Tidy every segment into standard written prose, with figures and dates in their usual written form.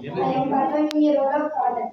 I am performing a role of father.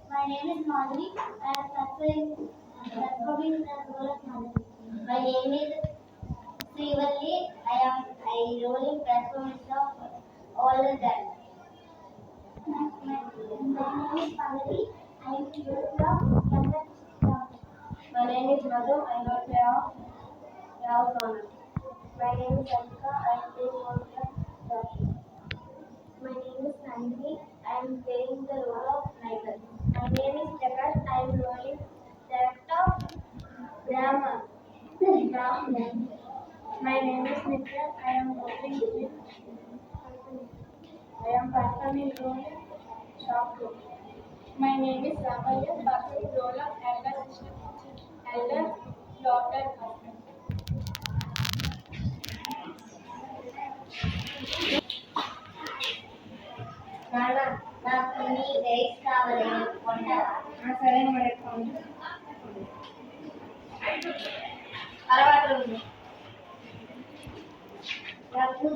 My name is Madhuri. I am performing the role of Madhuri. My name is Srivalli. I role in performance of all the time. My name is Madhuri. I am role of younger sister. My name is Madhu. I am a player of Ravana. My name is Anka. I am playing role of Rashi. My name is Nandini. I am playing the role of Nagar. My name is Jagash. I am rolling character of Brahma. My name is Nitya. I am working with. I am performing role in shop group. My name is Ramaya. Performing role of elder sister, elder daughter husband. నాన్న నాకు కొన్ని dates కావాలి కొంటావా? సరే మరి అలవాటు ఉంది. నాకు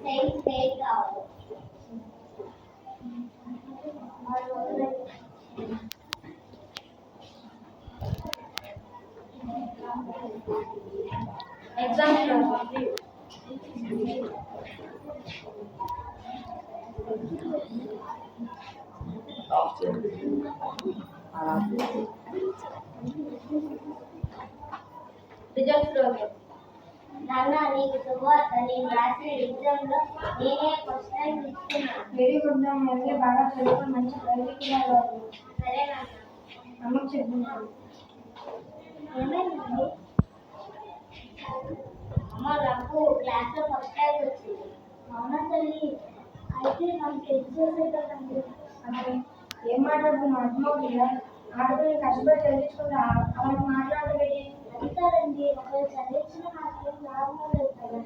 science date కావాలి. ఎగ్జామ్ రిజల్ట్స్ నాన్న నీకు శుభవార్త. నేను రాసిన ఎగ్జామ్ లో నేనే ఫస్ట్ ర్యాంక్ ఇస్తున్నా. వెరీ గుడ్ మళ్ళీ బాగా చదువుకొని మంచి ప్రైవేట్ రావాలి. సరే నాన్న. అమ్మకు చెప్తున్నాను. ఏమైందండి? అమ్మ నాకు క్లాస్ లో ఫస్ట్ ర్యాంక్ వచ్చింది. అవునా తల్లి? అయితే నాకు టెస్ట్ చేసేటండి. అంటే ఏం మాట్లాడుతున్నా అర్థమవుతుందా? ఆడపిల్లలు కష్టపడి చదివించుకుంటా వాళ్ళకి మాట్లాడబెట్టి అంటారండి. ఒకవేళ చదివించిన నాకేం లాభం లేదు కదా.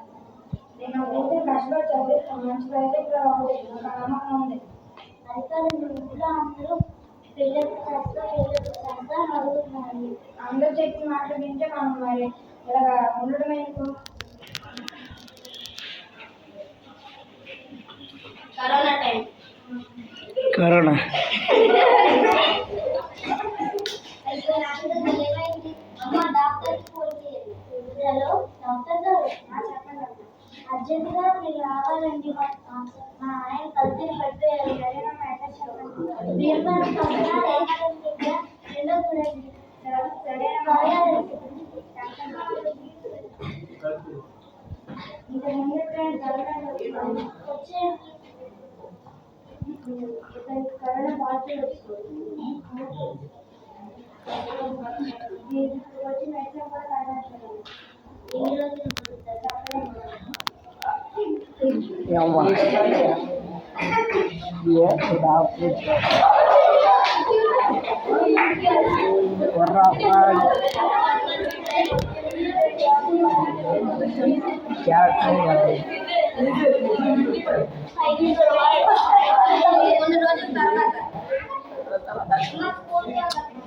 నేను అయితే కష్టపడి చదివిస్తాను. మంచి ప్రైవేట్ రావాలి. నాకు నమ్మకం ఉంది. అధికారులు ఇంట్లో అందరూ పిల్లలకు చేస్తా అడుగుతున్నారండి. అందరూ చెప్పిన మాటలు వింటే మనం మరి ఇలాగా ఉండడం ఎందుకు? Corona time. కరోనా అయ్యో నాకు ఏమైంది? అమ్మ డాక్టర్కి ఫోన్ చేయాలి. హలో డాక్టర్ గారు. చెప్పండి. అర్జెంటుగా మీరు రావాలండి. మా ఆయన కల్తీని పట్టిపోయారు. సరేనా అడ్రస్ చెప్పండి. భీమవరం పక్కన రేమారం దగ్గర రెండో చూడండి. సరేనా ఇంకా ముందు జరగడం వచ్చేయండి. కరోనా పాజిటివ్ వచ్చింది. వచ్చిన ఎగ్జామ్ కూడా కాదు. ఎన్ని రోజులు చెప్పండి.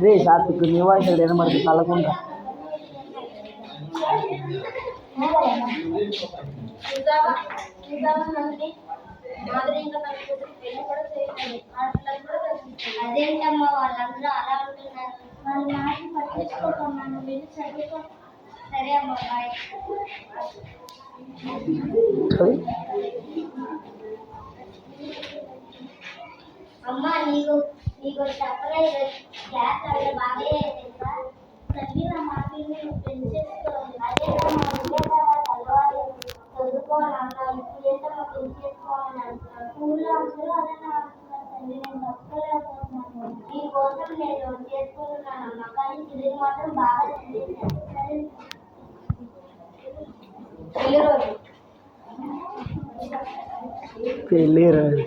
రే సాత్విక్ నీ వాయిస్ ఏదో మరి కలకుండా అదేంటమ్మా వాళ్ళందరూ అలా ఉంటున్నారు. వాళ్ళ మాట పట్టించుకోకమ్మా. నువ్వు వెళ్ళి చదువుకో. సరే అమ్మా బాయ్. అమ్మా నీకు చెప్పలేదు. క్లాస్ అంటే బాగా తెలుసా? తల్లి నా మాటలు నువ్వు పెంచేసుకోవాలి. అదేంటమ్మా ఉండే అలవాటు చదువుకోవాలన్నా ఇప్పుడు ఏంటమ్మా పెంచేసుకోవాలని అంటున్నాను. స్కూల్లో అందరూ అదే అంటున్నారు తల్లి. నేను తప్పలేకపోతున్నాను. దీనికోసం నేను చేసుకుంటున్నానమ్మా. కానీ తిరిగి మాత్రం బాగా చదివేశాను. సరే పెళ్ళి రోజు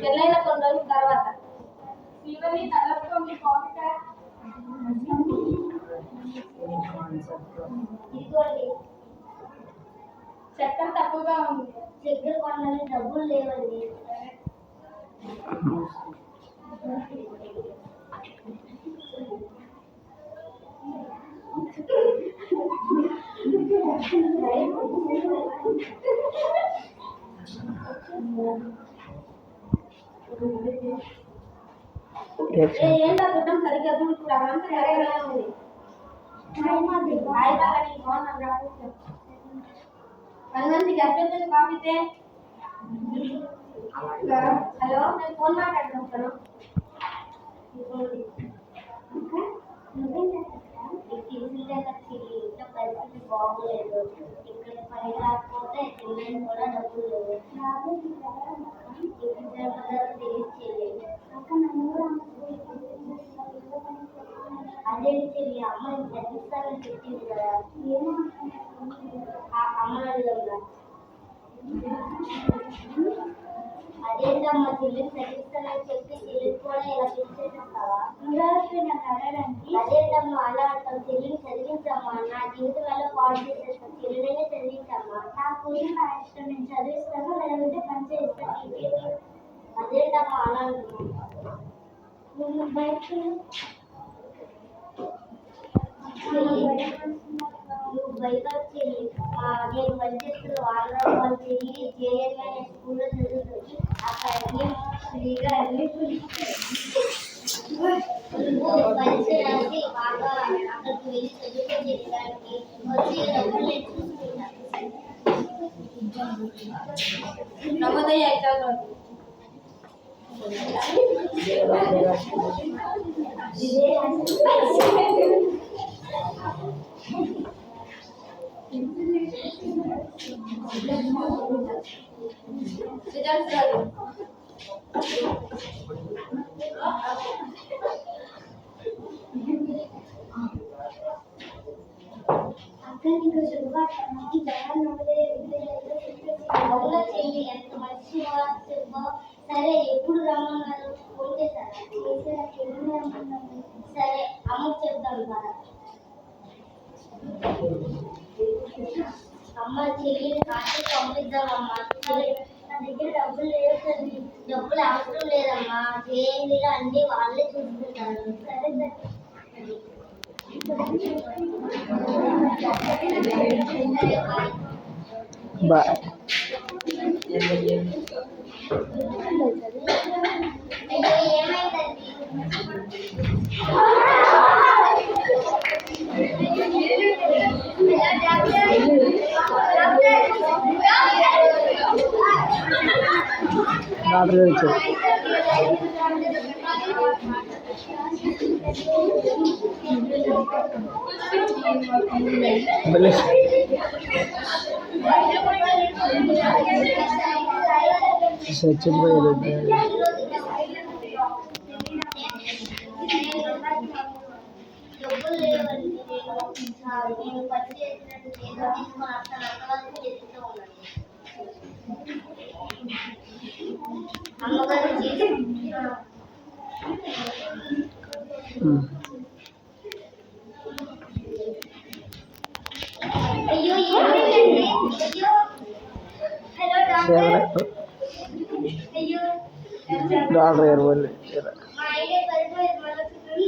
పెళ్ళైన కొన్ని రోజుల తర్వాత శ్రీవల్లి తలపుతో మీ కాఫీ ఇదిగోండి చక్కెర తక్కువగా ఉంది. చక్కెర కొనడానికి డబ్బులు లేవండి. ఏంటో గుడ్డం సరిగ్గా చూసుకురా ఉంది. మంచిగా అభ్యర్థులు కాపితే హలో నేను ఫోన్ మాట్లాడుతున్నాను. పరిస్థితి బాగోలేదు. ఇక్కడ పని రాకపోతే పిల్లలు కూడా డబ్బులు లేవు. అదేంటి చెల్లి అమ్మాయిని చదివిస్తానని చెప్పింది కదా, అమ్మాయిగా అదేంటమ్మా చెల్లిని చదివిస్తానని చెప్పి చెల్లిని కూడా ఇలా పిలిచేస్తావా? అదేంటమ్మా అలా అంటావు? చెల్లిని చదివించమ్మా, నా జీవితం ఎలా పాడు చేసేస్తాను. చెల్లినే చదివించమ్మా. నా కూతురు నా ఇష్టం, నేను చదివిస్తాను లేదంటే పని చేస్తాను. అదేంటమ్మా అలా అంటున్నావు? నువ్వు బయటకు చెల్లి నేను పనిచేస్తున్న వాళ్ళు చెల్లి జేఎల్ఏ స్కూల్లో చదువుతుంది. అక్కడ ఫ్రీగా పరీక్ష రాసి బాగా అక్కడికి వెళ్ళి చదువుకొని చేయడానికి వచ్చి డబ్బులు నేర్చుకుంటున్నాను. నమ్మదయ్య అయితే అవునా చెల్లి, ఎంత మంచి సరే ఎప్పుడు రమ్మన్నారు? ఫోన్ చేశారా? సరే అమ్మకు చెప్తాను కదా. అమ్మ చెల్లిని కాస్త పంపిద్దామమ్మా. నా దగ్గర డబ్బులు లేవు తల్లి. డబ్బులు అవసరం లేదమ్మా, జేఎన్టీలో అన్ని వాళ్ళే చూసుకుంటారు. సరే బాయ్. అయ్యో ఏమైందండి? డాక్టర్ గారు వచ్చారు. చచ్చిపోయారు. డబ్బులు లేవండి. నేను పని చేసినట్టు ఏదో తీసుకొని వస్తాను. అంతవరకు చెప్తూ ఉన్నాను. అమ్మగారు అయ్యో ఏమైందండి? అయ్యో హలో డాక్టర్. అయ్యో డాక్టర్ గారు వాళ్ళు మా ఐడియా పడిపోయింది.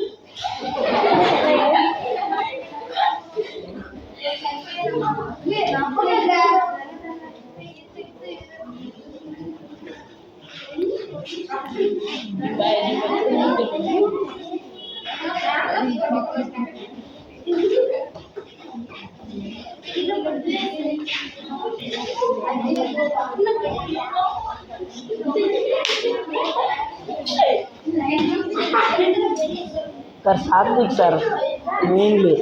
సార్ సాత్విక్ సార్ మెయిన్లీ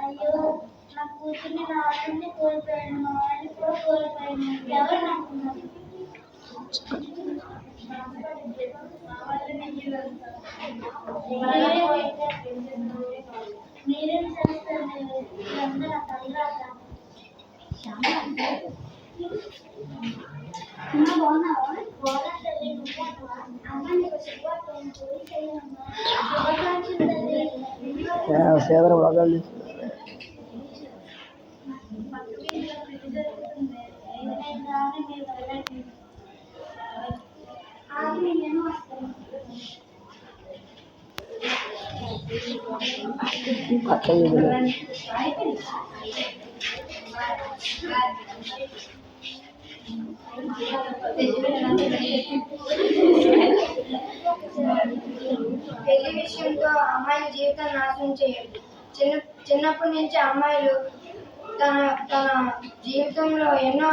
అయ్యో నా కూతుర్ని నా ఆటని కోల్పోయాను. మా వాడిని కూడా కోల్పోయాను. ఎవరు నాకు మీరేం చేస్తారు? మీరందరూ ఆ తర్వాత అమ్మ బాగున్నావా? బాగున్నా తల్లి. నువ్వు అమ్మ నీకు శుభాకాంక్షలు శుభాకాంక్షలు తల్లి. సేదర బాగాలి పక్క వీధిలో పెళ్లి జరుగుతుంది. నేను రాని మీరు వెళ్ళండి. ఆగి నేను వస్తాను. అట్లా ఇది పెళ్లి విషయంతో అమ్మాయిల జీవితాన్ని నాశనం చేయొద్దు. చిన్నప్పటి నుంచి అమ్మాయిలు తన తన జీవితంలో ఎన్నో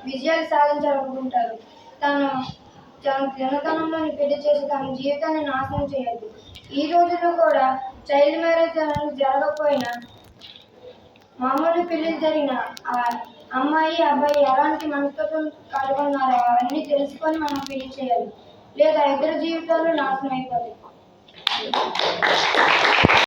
విజయాలు సాధించాలనుకుంటారు. తన చిన్నతనంలోని పెళ్లి చేసి తన జీవితాన్ని నాశనం చేయొద్దు. ఈ రోజుల్లో కూడా చైల్డ్ మ్యారేజ్ అనేది జరగకపోయినా మామూలు పెళ్లిలు జరిగిన ఆ అమ్మాయి అబ్బాయి ఎలాంటి మనస్తత్వం కలిగి ఉన్నారో అవన్నీ తెలుసుకొని మనం పెళ్లి చేయాలి, లేదా ఇద్దరు జీవితాలు నాశనం అయిపోతాయి.